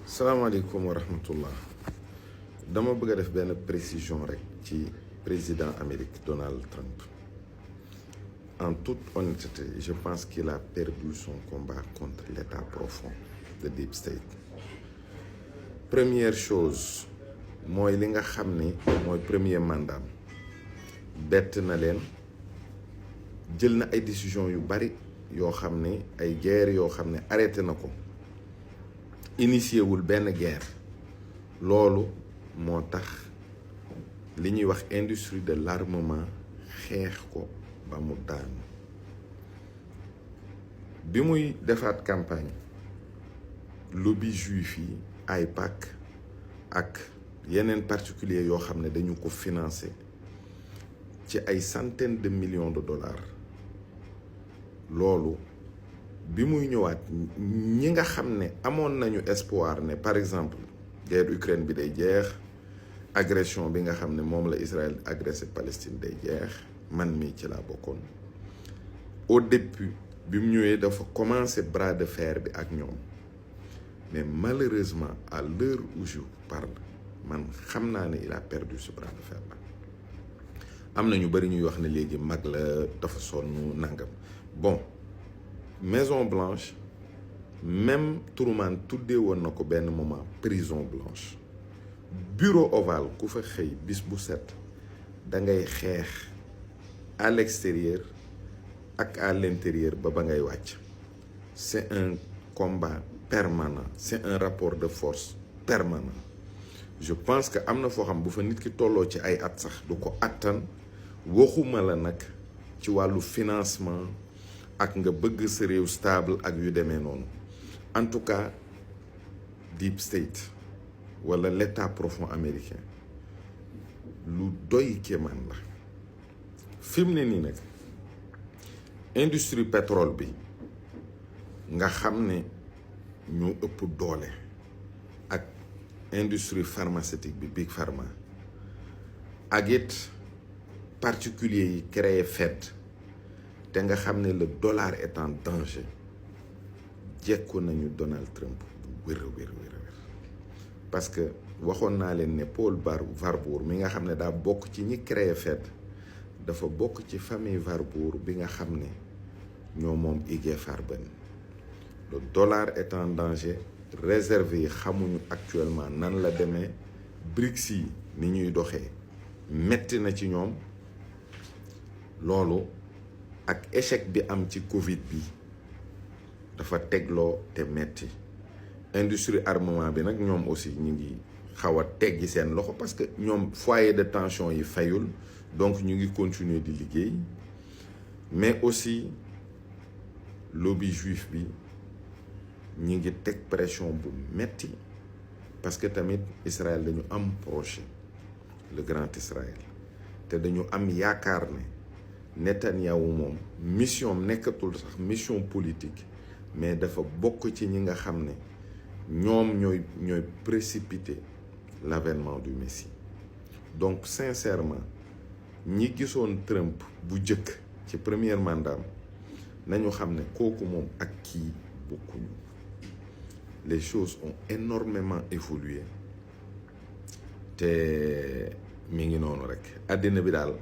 salaamaaleykum wa rahmatullah dama bëgg a def benn précision rek ci président Amérique Donald Trump. En toute honnêteté, je pense qu'il a perdu son combat contre l'état profond de Deep State. Première chose mooy li nga xam ni mooy premier mandat bett na leen jël na ay décisions yu bari yoo xam ne ay guerre yoo xam ne arrêté na ko initié wul benn guerre loolu moo tax li ñuy wax industrie de l'armement xeex ko ba mu daanu bi muy defaat campagne lobby juif yi AIPAC ak yeneen particulier yoo xam ne dañu ko financé ci ay centaines de millions de dollars loolu bi muy ñëwaat ñi nga xam ne amoon nañu espoir ne par exemple guerre Ukraine bi day jeex agression bi nga xam ne moom la Israël agressé Palestine day jeex man mii ci laa bokkoon au début bi mu ñëwee dafa commencé bras de fer bi ak ñoom mais malheureusement à l'heure où je parle man xam naa ne il a perdu ce bras de fer là am na ñu bari ñuy wax ne léegi mag la dafa sonn nangam bon Maison Blanche même Truman tuddee woon na ko benn moment prison blanche bureau ovale ku fa xëy bis bu set da ngay xeex à l'extérieur ak à l'intérieur ba ngay wàcc c'est un combat permanent c'est un rapport de force permanent je pense que am na foo xam bu fa nit ki tolloo ci ay at sax du ko attan waxuma la nag ci wàllu financement ak nga bëgg sa réew stable ak yu demee noonu en tout cas Deep State wala l'état profond américain lu doy kéemaan la fi mu ne nii nag industrie pétrole bi nga xam ne ñoo ëpp doole ak industrie pharmaceutique bi Big Pharma ak it particulier yi créé Fed te nga xam ne le dollar est en danger jekku nañu Donald Trump bu wér parce que waxoon naa leen ne Paul Warburg mi nga xam ne daa bokk ci ñi créé Fed dafa bokk ci famille Warburg bi nga xam ne ñoo moom IG Farben le dollar est en danger réserve yi xamuñu actuellement nan la demee BRICS yi ni ñuy doxee metti na ci ñoom loolu ak échec bi am ci Covid bi dafa tegloo te metti industrie armement bi nag ñoom aussi ñu ngi xaw a teggi seen loxo parce que ñoom foyer de tension yi fayul donc ñu ngi continuer di liggéey mais aussi lobby juif bi ñu ngi teg pression bu metti parce que tamit Israël dañu am projet le grand Israël te dañu am yaakaar ne Netanyahu moom mission nekkatul sax mission politique mais dafa bokk ci ñi nga xam ne ñoom ñooy précipiter l'avènement du Messie donc sincèrement ñi gisoon Trump bu jëkk ci premier mandat nañu xam ne kooku moom ak kii bokkuñu les choses ont énormément évolué te mi ngi noonu rek àddina bi daal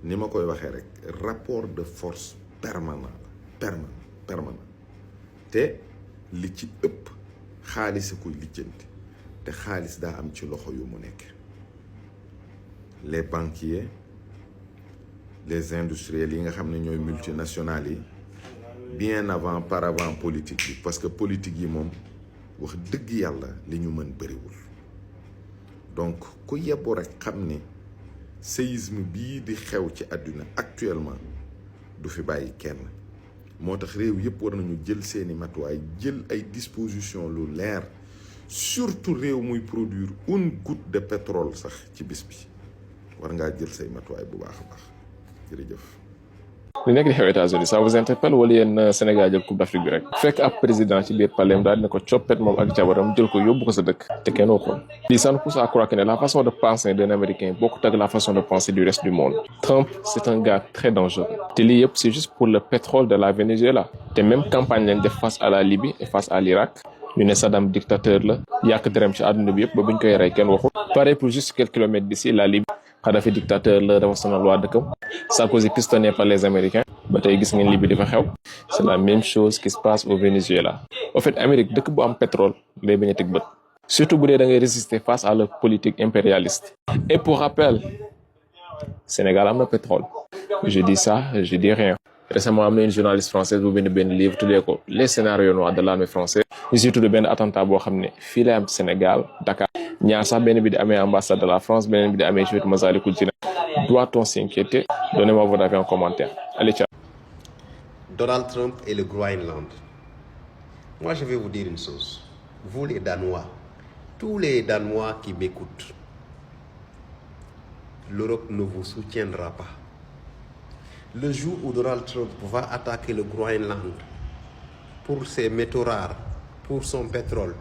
ni ma koy waxee rek rapport de force permanent te li ci ëpp xaalis a koy lijjanti te xaalis daa am ci loxo yu mu nekk les banquiers les industriels yi nga xam ne ñooy multinationales yi bien avant par avant politique bi parce que politique yi moom wax dëgg yàlla li ñu mën bëriwul donc ku yebbu rek xam ne séisme bii di xew ci àdduna actuellement du fi bàyyi kenn moo tax réew yëpp war nañu jël seeni matuwaay jël ay dispositions lu leer surtout réew muy produire une goutte de pétrole sax ci bis bi war ngaa jël say matuwaay bu baax a baax jërëjëf. li nekk di xew États-Unis ça vous interpelle wala yéen Sénégal jël coupe d'Afrique bi rek fekk ab président ci biir palais daal dina ko coppet moom ak jabaram jël ko yóbbu ko sa dëkk te kenn waxoon lii ça nous pousse à croire que la façon de penser d'un Américain bokkut ak la façon de penser du reste du monde. Trump c'est un gars très dangereux te lii yëpp c'est juste pour le pétrole de la Venezuela te même campagne lañ def face à la Libye et face à l'Irak ñu ne Saddam dictateur la yàq derem ci àdduna bi yëpp ba buñ koy rey kenn waxul. pareil pour juste quelques kilomètres d'ici la Libye Kadhafi dictateur la dafa sonal waa dëkkam Sarkozy pistonné par les Américains ba tey gis ngeen Libye di fa xew. c'est la même chose qui se passe au Venezuela. au fait Amérique dëkk bu am pétrole lay bañ a teg bët surtout bu dee da ngay résister face à leur politique impérialiste. et pour rappel Sénégal am na pétrole. je dis ça je dis rien. récemment am na une journaliste française bu bind benn livre tuddee ko les scénarios noirs de l'armée française. ñu si tudd benn attentat boo xam ne fii la am Sénégal Dakar ñaar sax benn bi di amee ambassade de la France beneen bi di amee ci wetu Massalikul Jinaan. doit-on s'inquiéter? Donnez-moi votre avis en commentaire. Allez, ciao. Donald Trump et le Groenland. Moi, je vais vous dire une chose. Vous, les Danois, tous les Danois qui m'écoutent, l'Europe ne vous soutiendra pas. Le jour où Donald Trump va attaquer le Groenland pour ses métaux rares, pour son pétrole,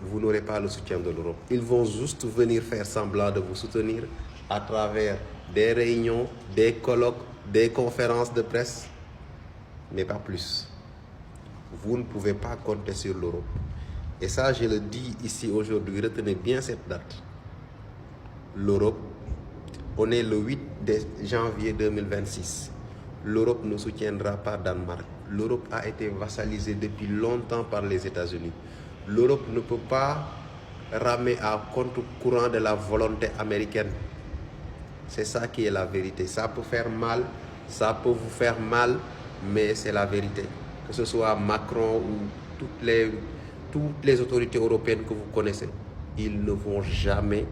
vous n'aurez pas le soutien de l'Europe. Ils vont juste venir faire semblant de vous soutenir à travers des réunions, des colloques, des conférences de presse, mais pas plus. Vous ne pouvez pas compter sur l'Europe. Et ça, je le dis ici aujourd'hui, retenez bien cette date. L'Europe, on est le 8 janvier 2026. L'Europe ne soutiendra pas Danemark. L'Europe a été vassalisée depuis longtemps par les États-Unis. L'Europe ne peut pas ramer à contre-courant de la volonté américaine. C'est ça qui est la vérité. Ça peut faire mal, ça peut vous faire mal, mais c'est la vérité. Que ce soit Macron ou toutes les autorités européennes que vous connaissez, ils ne vont jamais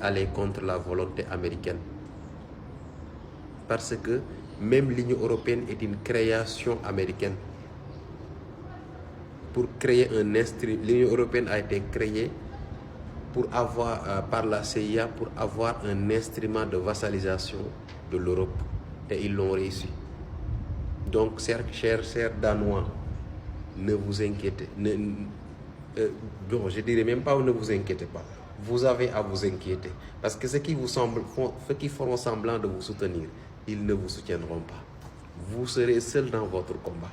aller contre la volonté américaine. Parce que même l'Union européenne est une création américaine. Pour créer un instrument, l'Union européenne a été créée pour avoir, par la CIA pour avoir un instrument de vassalisation de l'Europe. Et ils l'ont réussi. Donc, chers Danois, ne vous inquiétez. Bon, je dirais même pas ne vous inquiétez pas. Vous avez à vous inquiéter. Parce que ceux qui feront semblant de vous soutenir, ils ne vous soutiendront pas. Vous serez seul dans votre combat.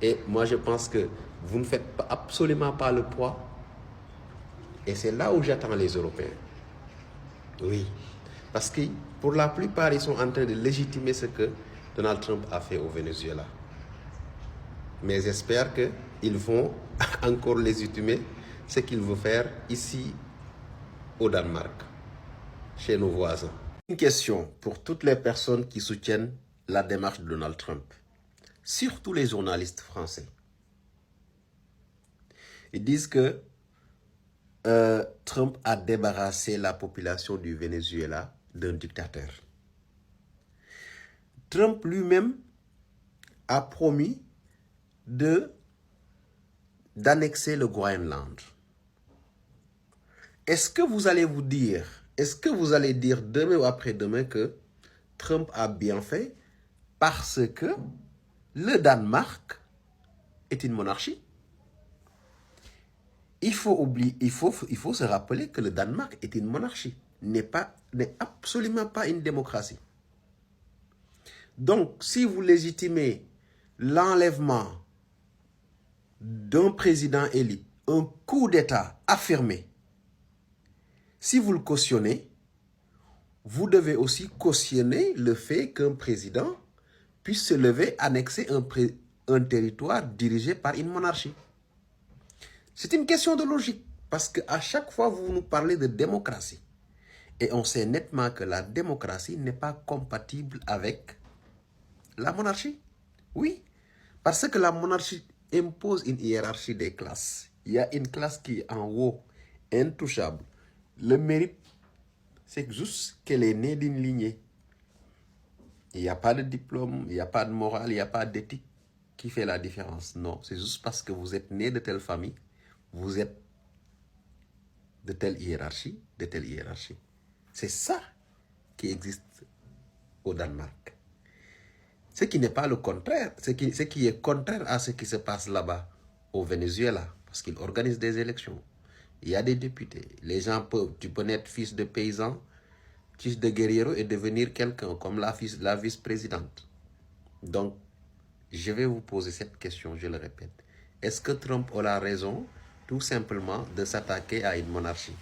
Et moi, je pense que vous ne faites absolument pas le poids. Et c'est là où j'attends les Européens. Oui. Parce que pour la plupart, ils sont en train de légitimer ce que Donald Trump a fait au Venezuela. Mais j'espère qu'ils vont encore légitimer ce qu'il veut faire ici au Danemark, chez nos voisins. Une question pour toutes les personnes qui soutiennent la démarche de Donald Trump, surtout les journalistes français. Ils disent que Trump a débarrassé la population du Venezuela d'un dictateur. Trump lui-même a promis d'annexer le Groenland. Est-ce que vous allez dire demain ou après-demain que Trump a bien fait parce que le Danemark est une monarchie? Il faut se rappeler que le Danemark est une monarchie, n'est absolument pas une démocratie. Donc, si vous légitimez l'enlèvement d'un président élu, un coup d'État affirmé, si vous le cautionnez, vous devez aussi cautionner le fait qu'un président puisse se lever, annexer un territoire dirigé par une monarchie. C'est une question de logique, parce qu'à chaque fois, vous nous parlez de démocratie. Et on sait nettement que la démocratie n'est pas compatible avec la monarchie. Oui, parce que la monarchie impose une hiérarchie des classes. Il y a une classe qui est en haut, intouchable. Le mérite, c'est juste qu'elle est née d'une lignée. Il n'y a pas de diplôme, il n'y a pas de morale, il n'y a pas d'éthique qui fait la différence. Non, c'est juste parce que vous êtes né de telle famille, vous êtes de telle hiérarchie, de telle hiérarchie. C'est ça qui existe au Danemark. Ce qui n'est pas le contraire, ce qui est contraire à ce qui se passe là-bas au Venezuela, parce qu'ils organisent des élections. Il y a des députés. Les gens tu peux naître fils de paysan, fils de guerriero et devenir quelqu'un comme la vice-présidente. Donc, je vais vous poser cette question, je le répète. est-ce que Trump aura raison tout simplement de s'attaquer à une monarchie?